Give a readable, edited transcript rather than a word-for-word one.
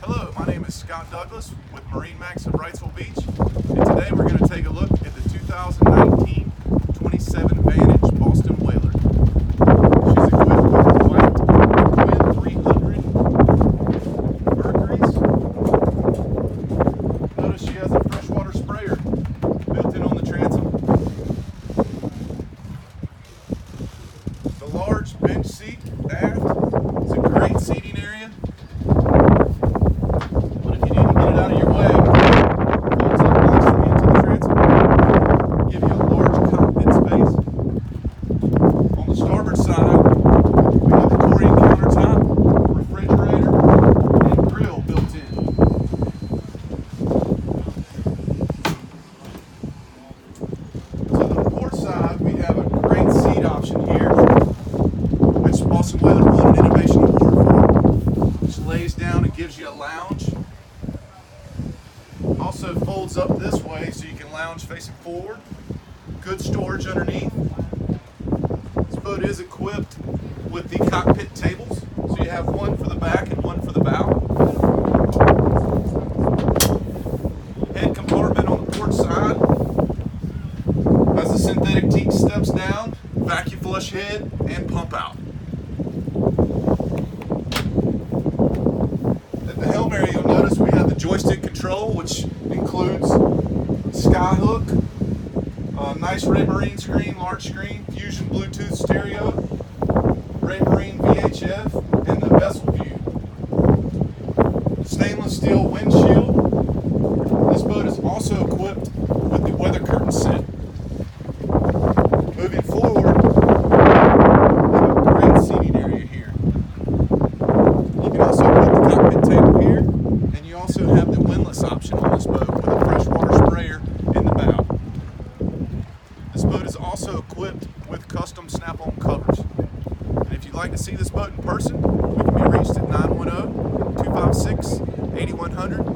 Hello, my name is Scott Douglas with MarineMax Wrightsville Beach, and today we're going to take a look at the 2019 27 Vantage Boston Whaler. She's equipped with white twin 300 Mercuries. Notice she has a freshwater sprayer built in on the transom. The large bench seat aft is a great seating area. Out of your way, folds up nicely into the transom, give you a large cockpit space. On the starboard side, we have the Corian countertop, refrigerator, and grill built in. To the port side, we have a great seat option here, which Boston Whaler won an Innovation Award for, which lays down and gives you a lounge. Also folds up this way so you can lounge facing forward. Good storage underneath. This boat is equipped with the cockpit tables, so you have one for the back and one for the bow. Head compartment on the port side has the synthetic teak steps down, vacuum flush head, and pump out. At the helm area, you'll notice we have the joystick control, which includes skyhook, nice Raymarine screen, large screen, Fusion Bluetooth stereo, Raymarine VHF, and the vessel view. Stainless steel windshield. This boat is also equipped with the weather curtain set. Moving forward, we have a great seating area here. You can also put the cockpit table here, and you also have the windlass option on this boat with a freshwater sprayer in the bow. This boat is also equipped with custom snap-on covers. And if you'd like to see this boat in person, we can be reached at 910-256-8100